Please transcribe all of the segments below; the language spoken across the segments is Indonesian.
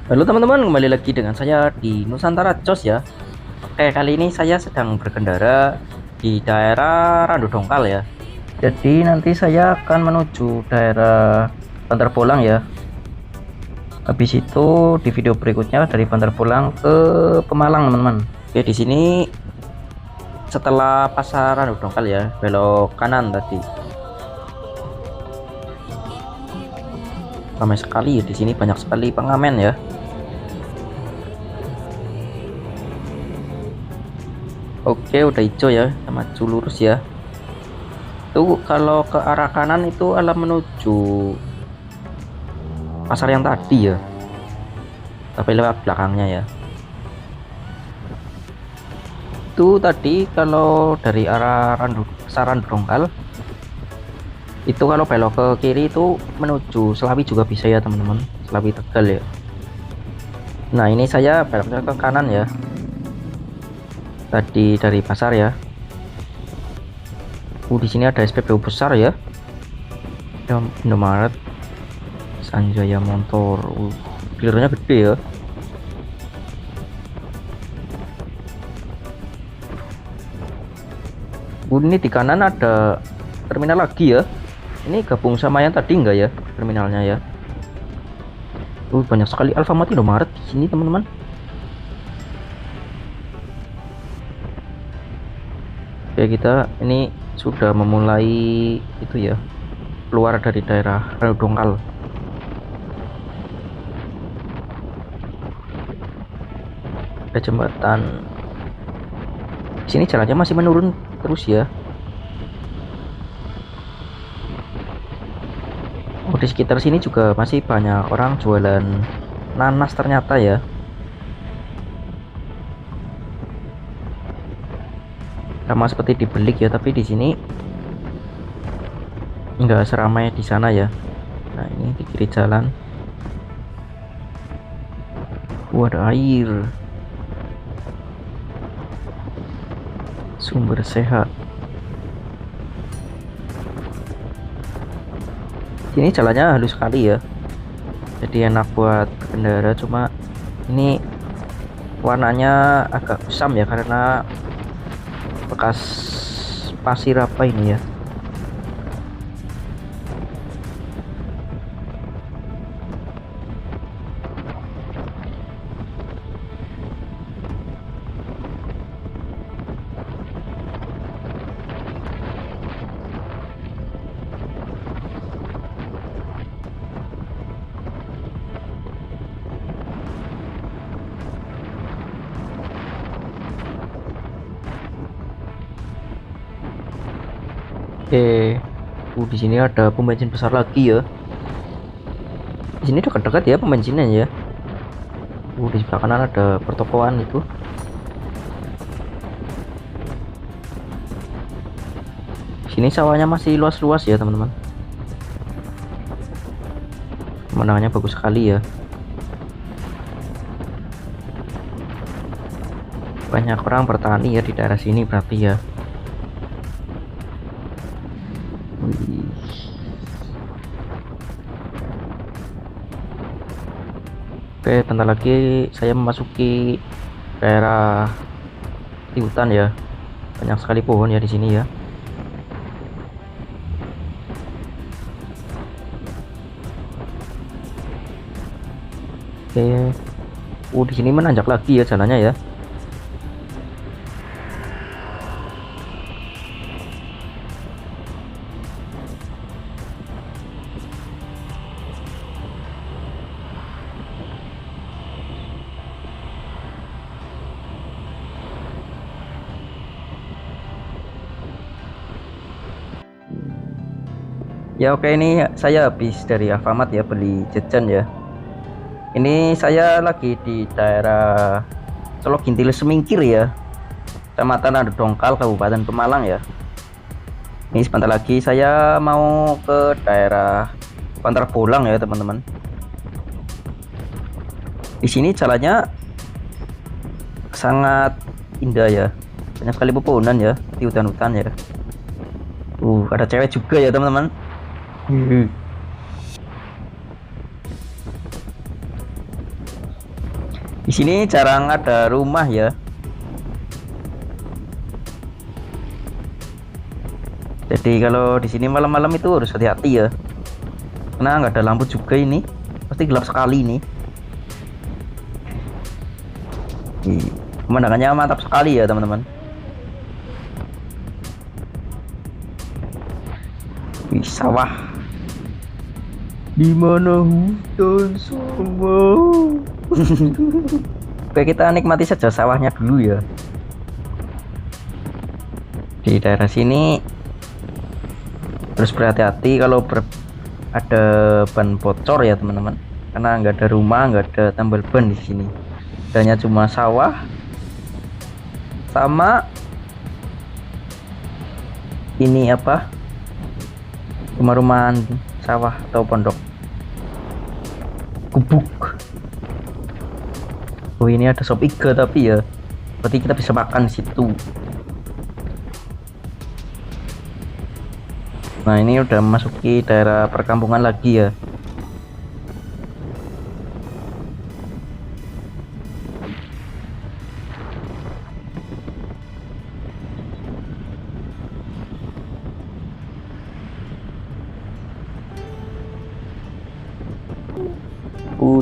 Halo teman-teman, kembali lagi dengan saya di Nusantara Jos ya. Oke, kali ini saya sedang berkendara di daerah Randu Dongkal ya. Jadi nanti saya akan menuju daerah Bantar Bolang ya. Habis itu di video berikutnya dari Bantar Bolang ke Pemalang teman-teman. Oke, di sini setelah pasar Randu Dongkal ya, belok kanan tadi. Ramai sekali ya di sini, banyak sekali pengamen ya. Oke, udah hijau ya, sama maju lurus ya. Tuh kalau ke arah kanan itu adalah menuju pasar yang tadi ya, tapi lewat belakangnya ya. Itu tadi kalau dari arah Saran Dongkal itu kalau belok ke kiri itu menuju Selawi juga bisa ya teman-teman, Selawi Tegal ya. Nah ini saya beloknya ke kanan ya, tadi dari pasar ya. Di sini ada SPBU besar ya, Indomaret, Sanjaya Motor. Dealernya gede ya. Ini di kanan ada terminal lagi ya. Ini gabung sama yang tadi enggak ya terminalnya ya. Banyak sekali Alfamart, Indomaret di sini teman-teman. Oke, kita ini sudah memulai itu ya, keluar dari daerah Randu Dongkal. Ada jembatan. Di sini jalannya masih menurun terus ya. Di sekitar sini juga masih banyak orang jualan nanas ternyata ya. Sama seperti di Belik ya, tapi di sini nggak seramai di sana ya. Nah ini di kiri jalan. Ada air, sumber sehat. Ini jalannya halus sekali ya, jadi enak buat berkendara. Cuma ini warnanya agak kusam ya, karena bekas pasir apa ini ya. Oke, di sini ada pom bensin besar lagi ya. Di sini dekat-dekat ya pom bensinnya ya. Di sebelah kanan ada pertokoan itu. Di sini sawahnya masih luas-luas ya teman-teman. Pemandangannya bagus sekali ya. Banyak orang bertani ya di daerah sini berarti ya. Wih. Oke, bentar lagi saya memasuki daerah di hutan ya. Banyak sekali pohon ya di sini ya. Oke. Di sini menanjak lagi ya jalannya ya. Ya oke, ini saya habis dari Alfamart ya, beli jajan ya. Ini saya lagi di daerah Celok Gintil Semingkir ya, Kecamatan Randu Dongkal, Kabupaten Pemalang ya. Ini sebentar lagi saya mau ke daerah Bantar Bolang ya teman-teman. Di sini jalannya sangat indah ya, banyak sekali pepohonan ya di hutan-hutan ya. Ada cewek juga ya teman-teman. Di sini jarang ada rumah ya. Jadi kalau di sini malam-malam itu harus hati-hati ya. Karena nggak ada lampu juga ini. Pasti gelap sekali ini. Ih, pemandangannya mantap sekali ya teman-teman. Wih, sawah. Di mana hutan sama. Oke, kita nikmati saja sawahnya dulu ya. Di daerah sini harus berhati-hati kalau ada ban bocor ya teman-teman. Karena nggak ada rumah, nggak ada tambal ban di sini. Hanya cuma sawah sama ini apa? Rumah-rumahan sawah atau pondok. Gubuk. Oh, ini ada sop iga tapi ya. Berarti kita bisa makan di situ. Nah, ini udah memasuki daerah perkampungan lagi ya.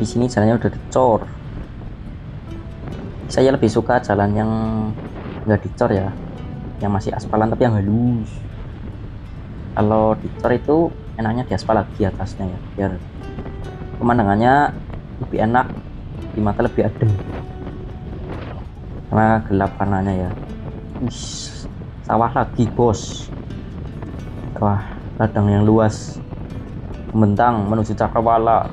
Di sini jalannya udah dicor. Saya lebih suka jalan yang nggak dicor ya, yang masih aspalan tapi yang halus. Kalau dicor itu enaknya di aspal lagi atasnya ya, biar pemandangannya lebih enak, di mata lebih adem. Karena gelap warnanya ya. Sawah lagi bos. Wah, ladang yang luas membentang menuju cakrawala.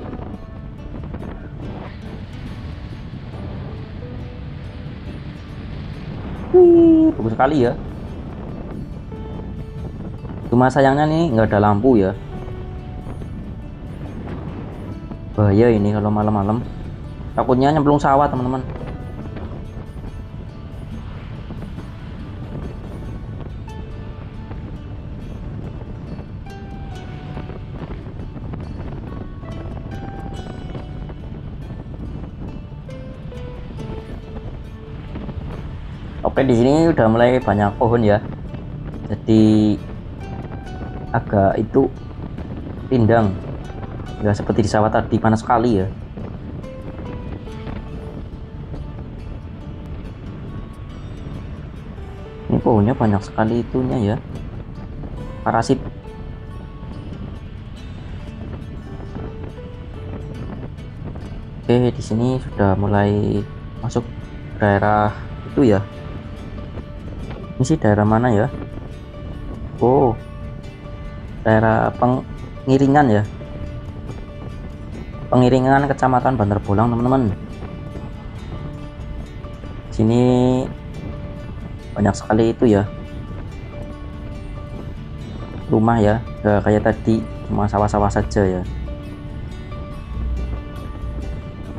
Wih, bagus sekali ya. Cuma sayangnya nih nggak ada lampu ya. Bahaya ini kalau malam-malam. Takutnya nyemplung sawah teman-teman. Oke, di sini udah mulai banyak pohon ya. Jadi agak itu rindang, nggak seperti di sawah tadi panas sekali ya. Ini pohonnya banyak sekali itunya ya, parasit. Oke, di sini sudah mulai masuk daerah itu ya. Ini sih daerah mana ya? Oh, daerah pengiringan ya, pengiringan kecamatan Bantar Bolang teman-teman. Sini banyak sekali itu ya rumah ya, gak kayak tadi cuma sawah-sawah saja ya.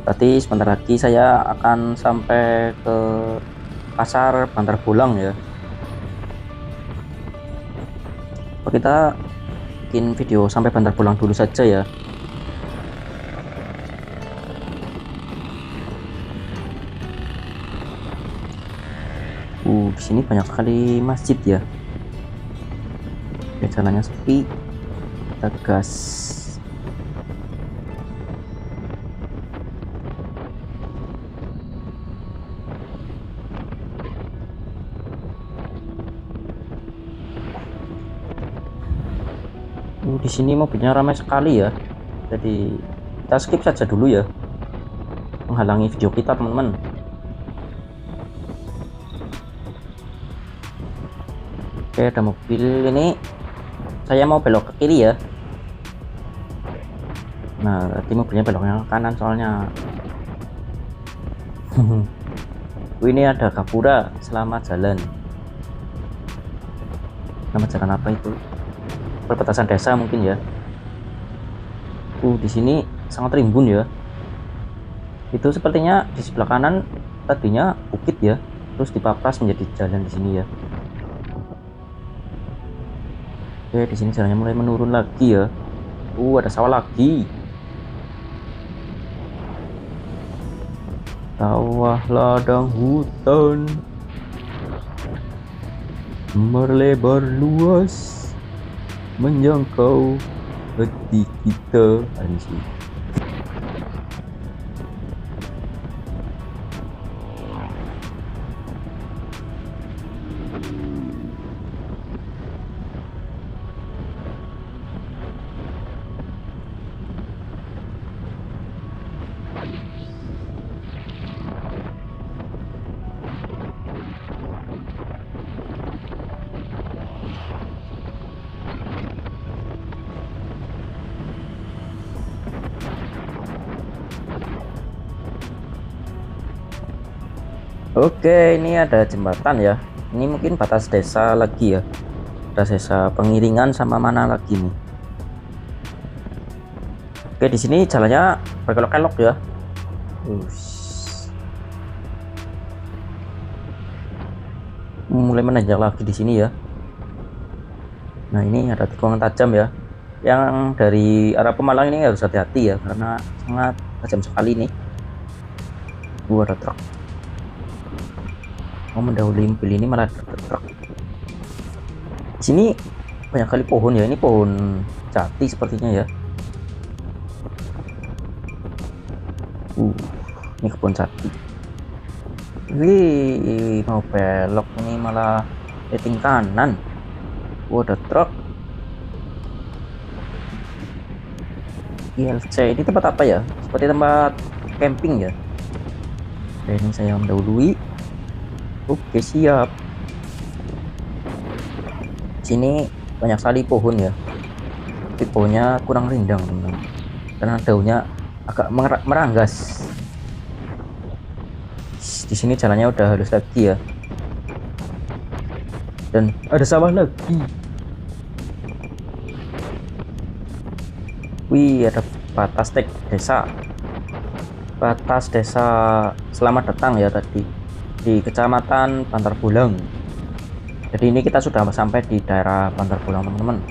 Berarti sebentar lagi saya akan sampai ke pasar Bantar Bolang ya. Kita bikin video sampai Bantar Bolang dulu saja ya. Di sini banyak sekali masjid ya. Oke, jalannya sepi. Kita gas. Di sini mobilnya ramai sekali ya. Jadi kita skip saja dulu ya, menghalangi video kita teman-teman. Oke, ada mobil ini. Saya mau belok ke kiri ya. Nah, berarti mobilnya beloknya ke kanan soalnya. Ini ada Gapura, selamat jalan. Selamat jalan apa itu? Perbatasan desa mungkin ya. Di sini sangat rimbun ya. Itu sepertinya di sebelah kanan tadinya bukit ya, terus dipapras menjadi jalan di sini ya. Oke, di sini jalannya mulai menurun lagi ya. Ada sawah lagi. Sawah ladang hutan berlebar luas menjangkau hati kita, anjing. Oke, ini ada jembatan ya. Ini mungkin batas desa lagi ya. Ada desa pengiringan sama mana lagi nih. Oke, di sini jalannya berkelok-kelok ya. Mulai menanjak lagi di sini ya. Nah, ini ada tikungan tajam ya. Yang dari arah Pemalang ini harus hati-hati ya, karena sangat tajam sekali nih. Ada truk. Mau mendahului mobil ini malah ada truk. Di sini banyak kali pohon ya. Ini pohon jati sepertinya ya. Ini kebun jati. Wih, mau belok ini malah setting kanan. Ada truk. ILC ini tempat apa ya? Seperti tempat camping ya. Oke, ini saya mendahului. Oke, siap. Sini banyak sekali pohon ya, tapi pohonnya kurang rindang teman-teman, karena daunnya agak meranggas. Di sini jalannya udah halus lagi ya, dan ada sawah lagi. Wih, ada batas desa. Batas desa Selamat Datang ya tadi, di Kecamatan Bantar Bulang. Jadi ini kita sudah sampai di daerah Bantar Bulang teman-teman.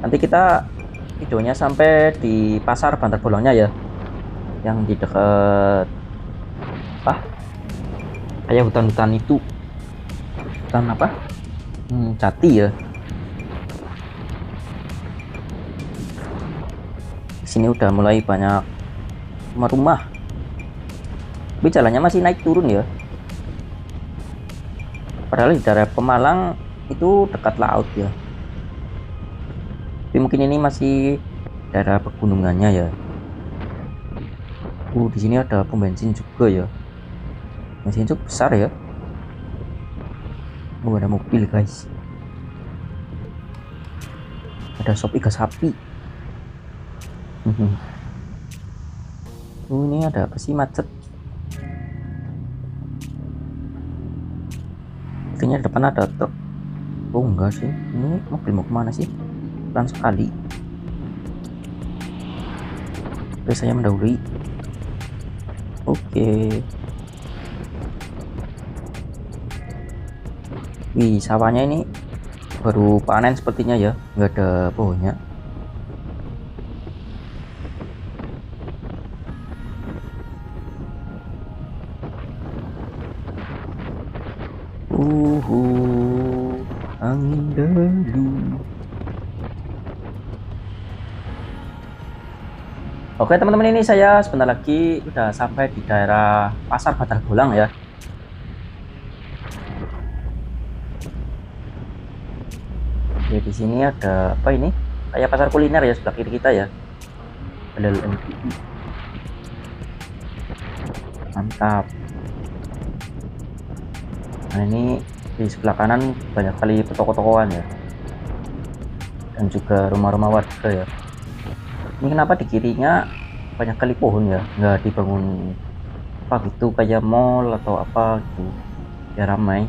Nanti kita videonya sampai di pasar Bantar Bulangnya ya, yang di dekat kayak hutan-hutan itu, hutan apa? Jati ya. Di sini udah mulai banyak rumah-rumah. Tapi jalannya masih naik turun ya. Padahal di daerah Pemalang itu dekat laut ya. Tapi mungkin ini masih daerah pegunungannya ya. Di sini ada pom bensin juga ya. Bensin cukup besar ya. Ada mobil guys. Ada sop iga sapi. Ini ada apa sih, macet. Sepertinya depan ada truk. Enggak sih, ini mobil mau kemana sih? Pelan sekali. Oke, saya mendahului. Oke. Wih, sawahnya ini baru panen sepertinya ya, nggak ada pohonnya. Angin dalu. Oke teman-teman, ini saya sebentar lagi udah sampai di daerah Pasar Bantar Bulang ya. Oke, di sini ada apa ini? Kayak pasar kuliner ya sebelah kiri kita ya. LLMPI. Mantap. Nah, ini di sebelah kanan banyak kali toko-tokoan ya, dan juga rumah-rumah warga ya. Ini kenapa di kirinya banyak kali pohon ya, nggak dibangun apa gitu kayak mall atau apa gitu ya, ramai.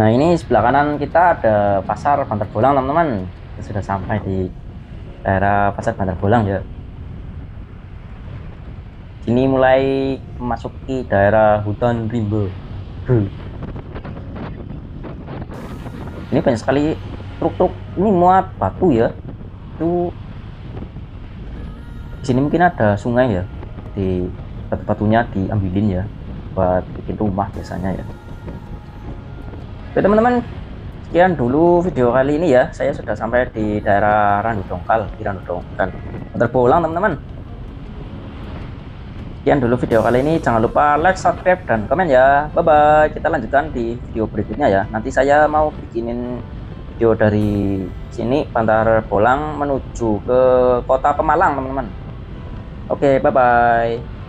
Nah, ini sebelah kanan kita ada pasar Bantar Bulang teman-teman. Kita sudah sampai di daerah pasar Bantar Bulang ya. Sini mulai memasuki daerah hutan rimba. Ini banyak sekali truk-truk ini muat batu ya. Itu di sini mungkin ada sungai ya, di batu-batunya diambilin ya buat bikin rumah biasanya ya. Oke teman-teman, sekian dulu video kali ini ya. Saya sudah sampai di daerah Randu Dongkal, di Randu Dongkal Terpulang teman-teman. Sekian dulu video kali ini, jangan lupa like, subscribe, dan komen ya. Bye bye, kita lanjutkan di video berikutnya ya. Nanti saya mau bikinin video dari sini Bantar Bolang menuju ke kota Pemalang teman-teman. Oke, bye bye.